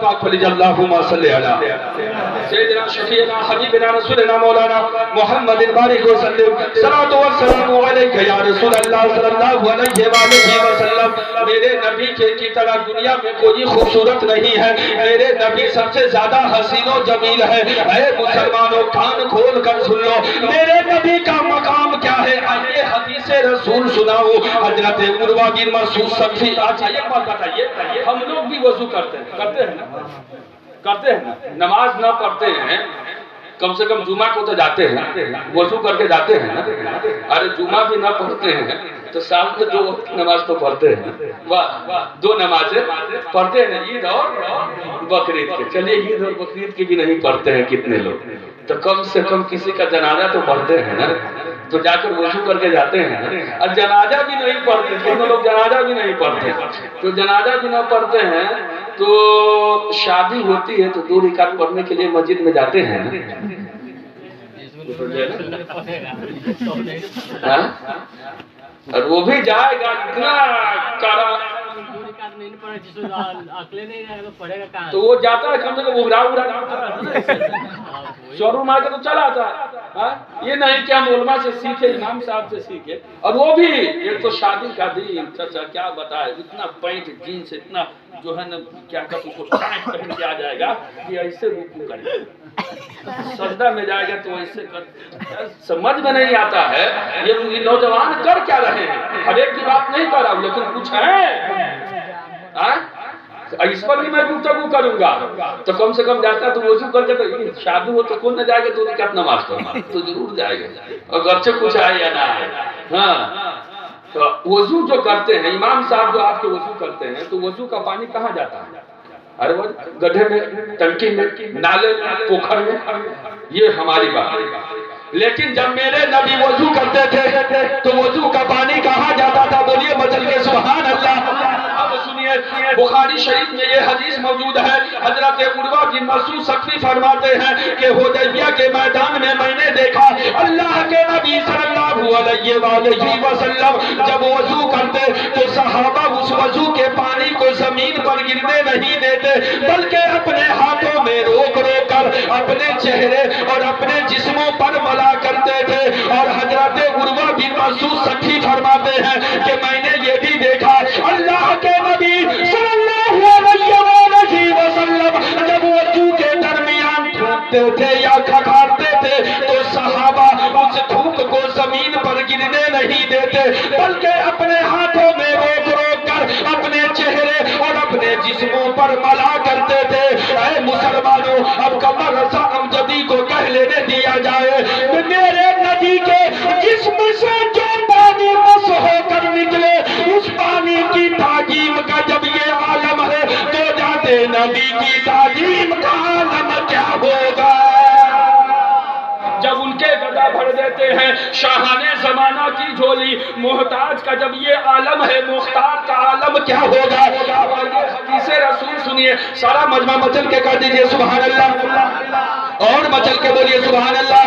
پاک پڑھیے اللہم صلی علی سیدنا شفیعنا حبیبنا رسولنا مولانا محمد بارک وسلم صلاۃ و سلام علیک یا رسول اللہ صلی اللہ علیہ وآلہ وسلم۔ میرے نبی کی طرح دنیا میں کوئی خوبصورت نہیں ہے، میرے نبی سب سے زیادہ حسین و جمیل ہے۔ اے مسلمانوں کان کھول کر سن لو میرے نبی کا مقام کیا ہے۔ آئیے حدیث رسول سناؤ حضرت عروہ بن مسعود ثقفی۔ آج ایک بات بتائیے، ہم لوگ بھی وضو کرتے ہیں نا، کرتے ہیں نا، نماز نہ پڑھتے ہیں، کم سے کم جمعہ کو تو جاتے ہیں، وضو کر کے جاتے ہیں نا۔ ارے جمعہ بھی نہ پڑھتے ہیں تو سال میں 2 وقت نماز تو پڑھتے ہیں، 2 نمازیں پڑھتے ہیں، عید اور بقرعید کے۔ چلیے عید اور بقرعید کی بھی نہیں پڑھتے ہیں کتنے لوگ، تو کم سے کم کسی کا جنازہ تو پڑھتے ہیں نا، تو جا کر وضو کر کے جاتے ہیں۔ اور جنازہ بھی نہیں پڑھتے، کتنے لوگ جنازہ بھی نہیں پڑھتے، تو جنازہ بھی نہ پڑھتے ہیں تو شادی ہوتی ہے تو 2 رکعت پڑھنے کے لیے مسجد میں جاتے ہیں اور وہ بھی جائے گا اتنا کرا تو وہ جاتا ہے کم سے کم اگڑا شوروم آ کے تو چلا آتا ہے۔ یہ نہیں کہ ہم علماء سے سیکھے، امام صاحب سے سیکھے، اور وہ بھی ایک تو شادی کا دن، چچا کیا بتائے، اتنا پینٹ جینس اتنا جو ہے نا کیا کہتے ہیں اس کو ٹائٹ پہن کے آ جائے گا کہ ایسے رکوع کرے گا، سجدہ میں جائے گا تو ایسے کر، سمجھ میں نہیں آتا ہے یہ نوجوان کر کیا رہے ہیں۔ ہر ایک کی بات نہیں کر رہا ہوں لیکن کچھ ہے اس پر بھی میں گفتگو کروں گا۔ تو کم سے کم جاتا تو وضو کر کے، تو شادی ہو تو کون نہ جائے گا 2 رکعت نماز پڑھنا، تو ضرور جائے گا، اور گھر سے کچھ آئے یا نہ آئے۔ ہاں تو وضو جو کرتے ہیں امام صاحب، جو آپ کے وضو کرتے ہیں، تو وضو کا پانی کہاں جاتا ہے؟ ارے وہ گڈھے میں، ٹنکی میں، نالے میں، پوکھر میں، یہ ہماری بات ہے۔ لیکن جب میرے نبی وضو کرتے تھے تو وضو کا پانی کہاں جاتا تھا؟ بولیے مچل کے سبحان اللہ۔ اب سنیے بخاری شریف میں یہ حدیث موجود ہے، حضرت عروہ بن مسعود ثقفی فرماتے ہیں کہ حدیبیہ کے میدان میں میں نے دیکھا اللہ کے نبی صلی اللہ علیہ وآلہ وسلم جب وضو کرتے تو صحابہ اس وضو کے پانی کو زمین پر گرنے نہیں دیتے، بلکہ اپنے ہاتھوں میں روک روک کر اپنے چہرے اور اپنے جسموں پر ملا کرتے تھے۔ اور حضرت عروہ بن مسعود ثقفی فرماتے ہیں کہ میں نے یہ بھی دیکھا اللہ کے نبی صلی اللہ علیہ وآلہ وسلم جب وضو کے درمیان تھوکتے تھے یا کھکارتے تھے تو صحابہ اس تھوک کو زمین پر گرنے نہیں دیتے، بلکہ اپنے ہاتھوں میں روک روک کر اپنے چہرے اور اپنے جسموں پر ملا کرتے تھے۔ اے مسلمانوں اب قمر رضا امجدی کو کہہ لینے دیا جائے کہ میرے نبی کے جسم سے جو پانی مس ہو کر نکلے اس پانی کی تعظیم کا جب یہ عالم ہے تو جاتے نبی کی تعظیم کا عالم کیا ہوگا۔ جب ان کے گدا بھر دیتے ہیں شاہان زمانہ کی جھولی، محتاج کا جب یہ عالم ہے مختار کا عالم کیا ہوگا۔ حدیث رسول سنیے، سارا مجمع مچل کے کر دیجئے سبحان اللہ، اور مچل کے بولیے سبحان اللہ،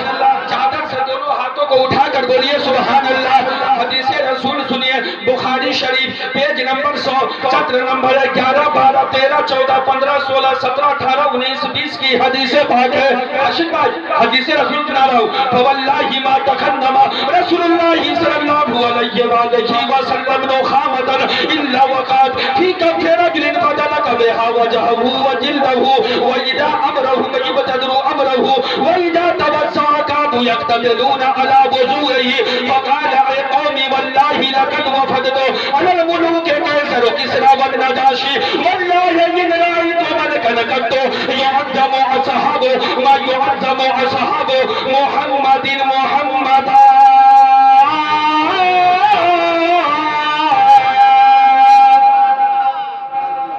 چادر سے دونوں ہاتھوں کو اٹھا کر بولیے سبحان اللہ۔ حدیث رسول سنیے بخاری شریف پیج نمبر 100 سطر نمبر 11 12 13 14 15 16 17 18 19 20 کی حدیث پاک ہے۔ عاشق بھائی حدیث رسول سنا رہا ہوں، فواللہ ما تخنم رسول اللہ صلی اللہ علیہ وآلہ وسلم نخامتا الا وقات فی کف رجل فدلک بها وجهه وجلده واذا امرهم يبتدر امره واذا توسع كانوا يقتتلون على وضوئه فقال اے قوم والله لقد وفدت على الملوك قیصر وكسرى والنجاشي والله ان رأيت ملكا قد يعظم اصحابه ما يعظم اصحاب محمد محمدا۔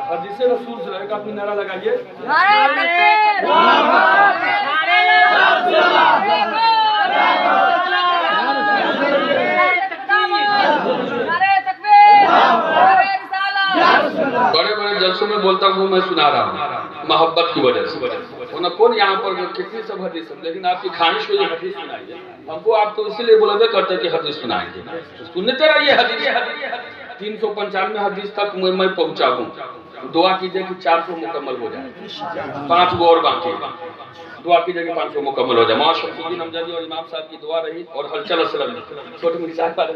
حدیث رسول صلی اللہ علیہ وسلم کا اپنی نعرہ لگائیے، بڑے بڑے جلسوں میں بولتا ہوں میں سنا رہا ہوں محبت کی وجہ سے، ورنہ کون یہاں پر کتنی سب حدیث، لیکن آپ کی خواہش ہوئی حدیث سنائیے، ہم کو آپ تو اسی لیے بولے کرتے کہ حدیث سنائیں گے، سنتے رہیے حدیث 395 حدیث تک میں پہنچا ہوں، دعا کیجئے کہ 400 مکمل ہو جائے، 5 گو اور باقی دعا کیجئے کہ 500 مکمل ہو جائے. ماں شمس الدین امجدی اور امام صاحب کی دعا رہی اور ہلچل اسلم چھوٹے مسائل والے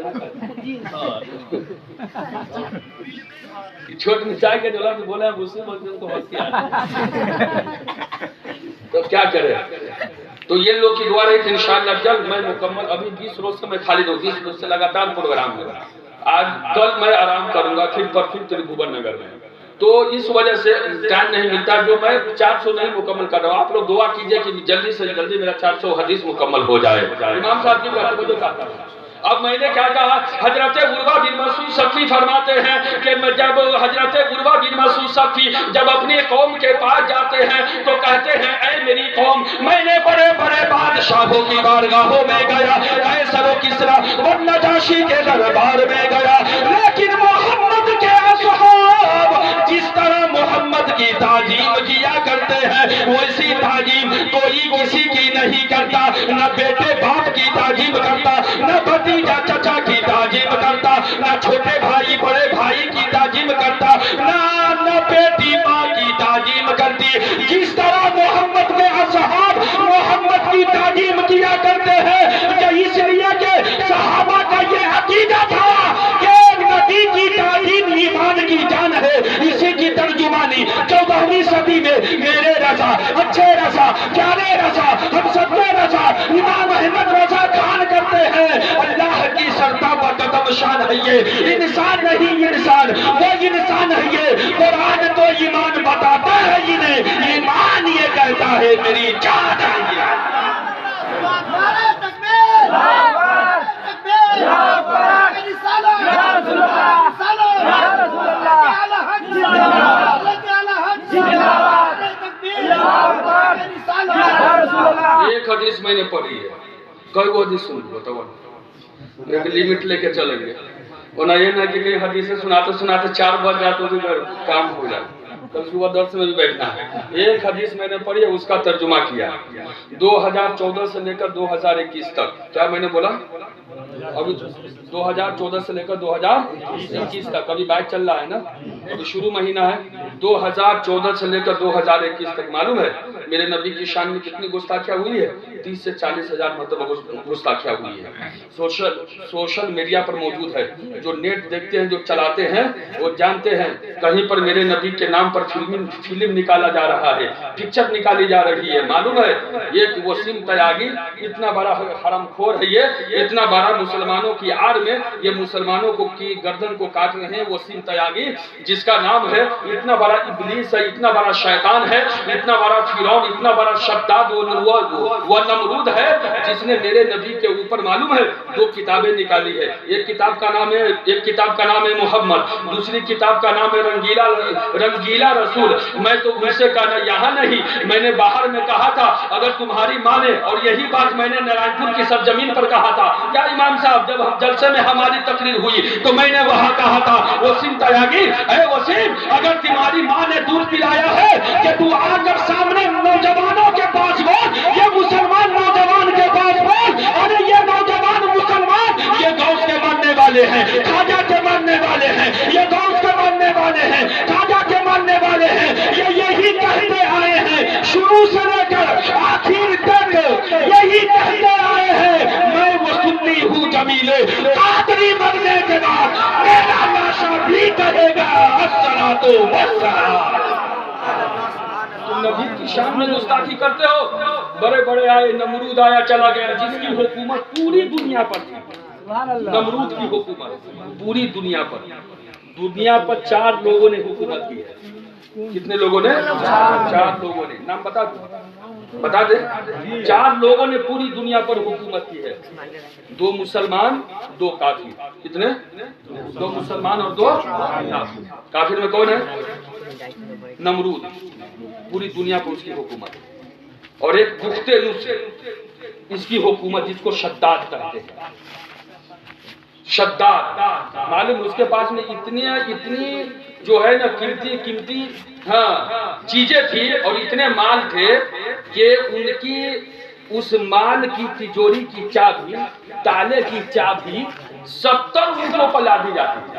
چھوٹے مسائل کے جو لفظ بولے ہیں اس سے کو ہنسی تو کیا کرے. تو یہ لوگ کی دعا رہی تھی. انشاءاللہ جلد میں مکمل، ابھی 20 روز سے میں خالی ہوں، 20 روز سے لگاتار پروگرام ہے. آج کل میں آرام کروں گا، پھر تریبھون نگر میں. تو اس وجہ سے ٹائم نہیں ملتا، جو میں 400 نہیں مکمل کر رہا ہوں. آپ لوگ دعا کیجئے کہ جلدی سے جلدی میرا 400 حدیث مکمل ہو جائے. امام صاحب کی بات کو جو کہتا ہوں. اب میں نے کیا کہا، حضرت عروہ بن مسعود ثقفی فرماتے ہیں کہ جب حضرت عروہ بن مسعود ثقفی جب اپنی قوم کے پاس جاتے ہیں تو کہتے ہیں اے میری قوم، میں نے بڑے بڑے بادشاہوں کی بارگاہوں میں گیا، قیصر و کسریٰ و نجاشی کے دربار میں گیا، لیکن محمد کے اصحاب جس طرح محمد کی تعظیم کیا کرتے ہیں ویسی تعظیم کوئی کسی کی نہیں کرتا. نہ بیٹے باپ کی تعظیم کرتا، نہ بھتیجا چچا کی تعظیم کرتا، نہ چھوٹے بھائی بڑے بھائی کی تعظیم کرتا، نہ بیٹی ماں کی تعظیم کرتی. جس طرح محمد کے اصحاب محمد کی تعظیم کیا کرتے ہیں، اس لیے کہ صحابہ کا یہ عقیدہ تھا کہ نبی کی تعظیم ایمان کی جان ہے. اسی کی ترجمانی 14ویں صدی میں میرے رضا، اچھے رضا، پیارے رضا، ہم سب کے رضا امام احمد رضا خان کرتے ہیں. اللہ کی سرتابہ قدم شان ہے یہ، انسان نہیں انسان، وہ انسان ہے یہ. قرآن تو ایمان بتاتا ہے انہیں، ایمان یہ کہتا ہے میری جان ہے یہ. ایک حدیث میں نے پڑھی ہے، کوئی وہ حدیث سن بتاؤ، ایک لیمٹ لے کے چلیں گے. ورنہ یہ نہ کہ حدیثیں سناتے سناتے 4 بج جاتے تو کام ہو جائے. کل صبح درس میں بھی بیٹھنا ہے. ایک حدیث میں نے پڑھی ہے، اس کا ترجمہ کیا 2014 سے لے کر 2021 تک. کیا میں نے بولا؟ ابھی 2014 سے لے کر 2021 تک، ابھی بیچ چل رہا ہے نا، ابھی شروع مہینہ ہے. 2014 سے لے کر 2021 تک معلوم ہے میرے نبی کی شان میں کتنی گستاخیاں ہوئی ہے؟ 30 سے 40 ہزار مرتبہ گستاخیاں ہوئی ہے. سوشل میڈیا پر موجود ہے. جو نیٹ دیکھتے ہیں، جو چلاتے ہیں، وہ جانتے ہیں کہیں پر میرے نبی کے نام پر فلم نکالا جا رہا ہے، پکچر نکالی جا رہی ہے. معلوم ہے یہ کہ وسیم تیاگی اتنا بڑا حرام خور ہے، یہ اتنا بڑا مسلمانوں کی آڑ میں یہ مسلمانوں کو کی گردن کو کاٹ رہے ہیں. وسیم تیاگی جس کا نام ہے، اتنا بڑا ابلیس ہے، اتنا بڑا شیطان ہے، اتنا بڑا فرعون، اتنا بڑا شداد و نمرود ہے، جس نے میرے نبی کے اوپر معلوم ہے 2 کتابیں نکالی ہے. ایک کتاب کا نام ہے محمد، دوسری کتاب کا نام ہے رنگیلا رسول. میں تو مجھ سے کہا یہاں نہیں، میں نے باہر میں کہا تھا اگر تمہاری مانے، اور یہی بات میں نے نارائن پور کی سرزمین پر کہا تھا. کیا امام صاحب جب جلسے میں ہماری تقریر ہوئی تو میں نے وہاں کہا تھا وسیم تیاگی، اے وسیم اگر تمہاری ماں نے دودھ پلایا ہے کہ تو آ کر سامنے نوجوانوں کے پاس بول، یہ مسلمان نوجوان کے پاس بول، ارے یہ نوجوان مسلمان یہ غوث کے ماننے والے ہیں، خواجہ کے ماننے والے ہیں، یہ غوث کے ماننے والے ہیں، خواجہ کے ماننے والے ہیں. یہ یہی کہتے آئے ہیں شروع سے لے کر آخر تک، یہی کہتے آئے ہیں میں وہ سنی ہوں جمیلے، قادری مرنے کے بعد میرا لاشا بھی کہے گا الصلاۃ والسلام. تم نبی کی شان میں گستاخی کرتے ہو. بڑے بڑے آئے، نمرود آیا چلا گیا، جس کی حکومت پوری دنیا پر تھی. نمرود کی حکومت پوری دنیا پر 4 لوگوں نے حکومت کی ہے. کتنے لوگوں نے؟ 4 لوگوں نے. نام بتا دیں. 4 لوگوں نے پوری دنیا پر حکومت کی ہے. 2 مسلمان 2 کافر. کتنے؟ 2 مسلمان اور 2 کافر. کافر میں کون ہے؟ نمرود. پوری دنیا پر اس کی حکومت. اور ایک بختے نص اس کی حکومت، جس کو شداد کہتے ہیں. شداد معلوم اس کے پاس میں اتنی جو ہے نا قیمتی چیزیں تھی اور اتنے مال تھے کہ ان کی اس مال کی تجوری کی چابی، تالے کی چابی 70 اونٹوں پر لادی جاتی تھی.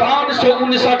559,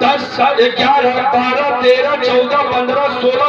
10, 11, 12, 13, 14, 15, 16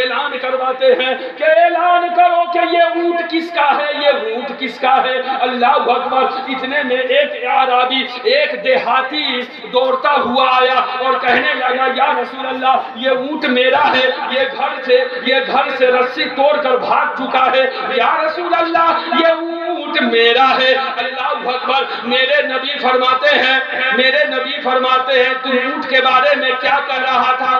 اعلان کرواتے ہیں کہ اعلان کرو کہ یہ اونٹ کس کا ہے، یہ اونٹ کس کا ہے۔ اللہ اکبر! اتنے میں ایک اعرابی، ایک دیہاتی دوڑتا ہوا آیا اور کہنے لگا یا رسول اللہ یہ اونٹ میرا ہے، یہ گھر سے رسی توڑ کر بھاگ چکا ہے، یا رسول اللہ یہ اونٹ میرا ہے۔ اللہ اکبر! میرے نبی فرماتے ہیں تم اونٹ کے بارے میں کیا کہہ رہا تھا؟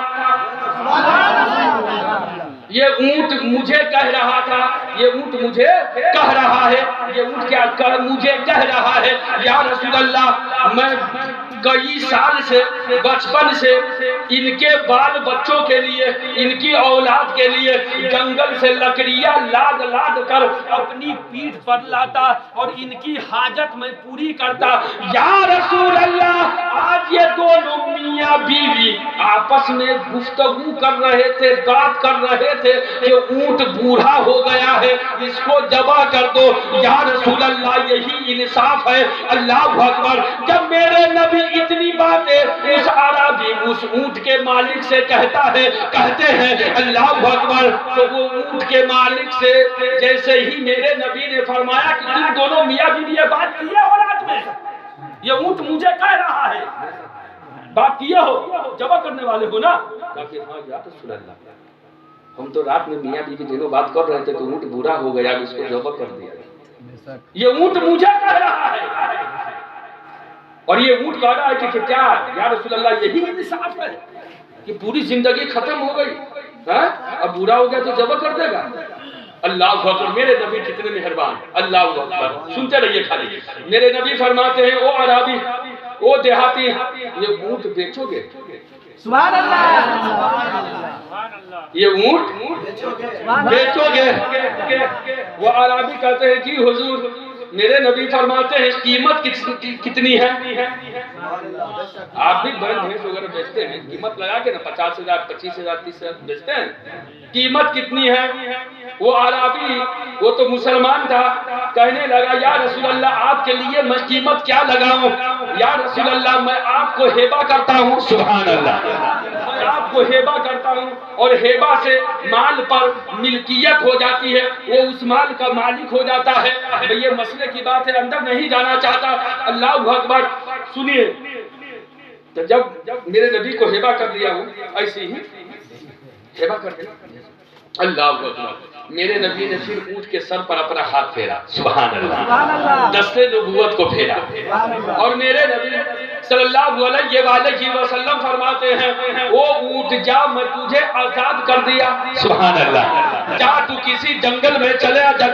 یہ اونٹ مجھے کہہ رہا تھا، یہ اونٹ مجھے کہہ رہا ہے، یہ اونٹ کیا مجھے کہہ رہا ہے یا رسول اللہ میں کئی سال سے، بچپن سے ان کے بال بچوں کے لیے، ان کی اولاد کے لیے جنگل سے لکڑیاں لاد کر اپنی پیٹھ پر لاتا اور ان کی حاجت میں پوری کرتا۔ یا رسول اللہ آج یہ دونوں میاں بیوی آپس میں گفتگو کر رہے تھے، بات کر رہے تھے کہ اونٹ بوڑھا ہو گیا ہے، اس کو ذبح کر دو۔ یا رسول اللہ یہی انصاف ہے۔ اللہ اکبر! جب میرے نبی اتنی باتیں اس عربی، اس اونٹ کے مالک سے کہتے ہیں اللہ اکبر، تو وہ اونٹ کے مالک سے جیسے ہی میرے نبی نے فرمایا کہ تم دونوں میاں بیوی یہ بات کی ہے اور رات میں یہ اونٹ مجھے کہہ رہا ہے، بات کیے ہو، ذبح کرنے والے ہو نا؟ کہ ہاں یا رسول اللہ ہم تو رات میں میاں بیوی دونوں بات کر رہے تھے تو اونٹ بوڑھا ہو گیا، اس کو ذبح کر دیا، یہ اونٹ مجھے کہہ رہا ہے۔ اور یہ اونٹ کہہ رہا ہے کہ کیا یا رسول اللہ یہی انصاف ہے کہ پوری زندگی ختم ہو گئی، اب بوڑھا ہو گیا تو ذبح کر دے گا؟ اللہ اکبر! میرے نبی کتنے مہربان! اللہ اکبر! سنتے رہیے خالی۔ میرے نبی فرماتے ہیں او عربی، او دیہاتی، یہ اونٹ بیچو گے؟ سبحان اللہ! یہ اونٹ بیچو گے؟ وہ عربی کہتے ہیں جی حضور۔ میرے نبی فرماتے ہیں قیمت کتنی ہے؟ آپ بھی بڑے بھینس وغیرہ بیچتے ہیں، قیمت لگا کے نا 50,000 25,000 30,000 بیچتے ہیں، قیمت کتنی ہے؟ وہ عربی، وہ تو مسلمان تھا، کہنے لگا یا رسول اللہ آپ کے لیے میں قیمت کیا لگاؤں؟ یا رسول اللہ میں آپ کو ہیبہ کرتا ہوں۔ سبحان اللہ! میں آپ کو ہیبہ کرتا ہوں، اور ہیبہ سے مال پر ملکیت ہو جاتی ہے، وہ اس مال کا مالک ہو جاتا ہے۔ یہ مسئلے کی بات ہے، اندر نہیں جانا چاہتا۔ اللہ اکبر! سنیے، تو جب میرے نبی کو ہیبہ کر دیا ہوں، ایسے ہی ہیبہ کر دیا، اللہ اکبر! میرے نبی نے پھر اونٹ کے سر پر اپنا ہاتھ پھیرا، سبحان اللہ، دستے نبوت کو پھیرا، اور میرے نبی صلی اللہ علیہ وسلم فرماتے ہیں وہ اونٹ جا میں تجھے آزاد کر دیا، سبحان اللہ، جا تو کسی جنگل میں چلا جا،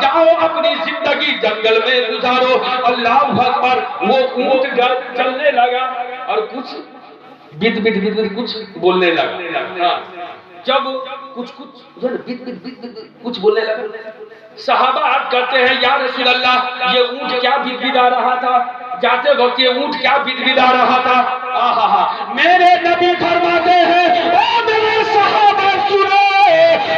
جاؤ اپنی زندگی جنگل میں گزارو۔ اللہ اکبر! وہ اونٹ چلنے لگا اور کچھ بد کچھ بولنے لگا، جب کچھ بولنے لگا، صحابہ عرض کرتے ہیں یا رسول اللہ یہ اونٹ کیا بدا رہا تھا؟ جاتے وقت یہ اونٹ کیا بدا رہا تھا؟ میرے نبی فرماتے ہیں اے میرے صحابہ سنو،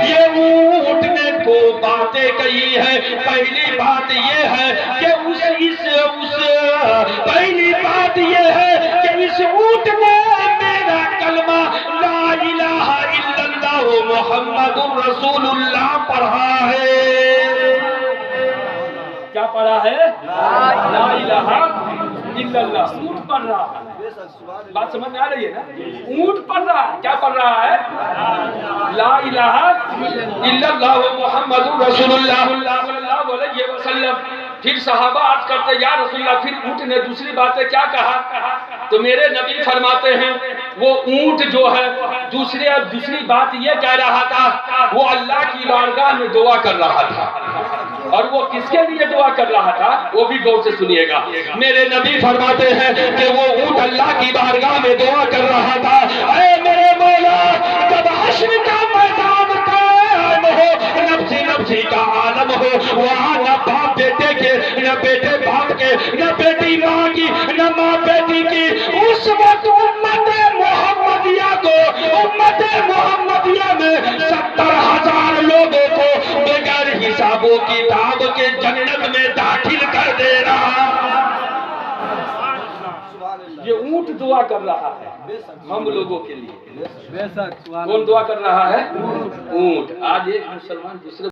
یہ اونٹ نے دو باتیں کہی ہے۔ پہلی بات یہ ہے کہ پہلی بات یہ ہے کہ اس اونٹ نے میرا کلمہ لا الہ الا اللہ محمد رسول اللہ پڑھا ہے۔ کیا پڑھا ہے؟ لا الہ الا اللہ، اونٹ پڑھ رہا ہے۔ بات سمجھ میں آ رہی ہے نا؟ اونٹ پڑھ رہا ہے، کیا پڑھ رہا ہے؟ لا الہ الا اللہ محمد رسول اللہ صلی اللہ علیہ وسلم۔ پھر صحابہ عرض کرتے یا رسول اللہ پھر اونٹ نے دوسری باتیں کیا کہا؟ تو میرے نبی فرماتے ہیں وہ اونٹ جو ہے دوسری بات یہ کہہ رہا تھا، وہ اللہ کی بارگاہ میں دعا کر رہا تھا، اور وہ کس کے لیے دعا کر رہا تھا وہ بھی غور سے سنیے گا۔ میرے نبی فرماتے ہیں کہ وہ اونٹ اللہ کی بارگاہ میں دعا کر رہا تھا، اے میرے مولا جب حشر کا میدان قائم ہو، نفسی نفسی کا عالم ہو، وہاں نہ باپ بیٹے کے، نہ بیٹے باپ کے، نہ بیٹی ماں کی، نہ ماں بیٹی کی، اس وقت امت محمدیہ میں 70,000 لوگوں کو بغیر حساب و کتاب کے جنت میں داخل کر دے رہا۔ یہ اونٹ دعا کر رہا ہے ہم لوگوں کے لیے. کون دعا کر رہا ہے؟ اونٹ. آج ایک مسلمان دوسرے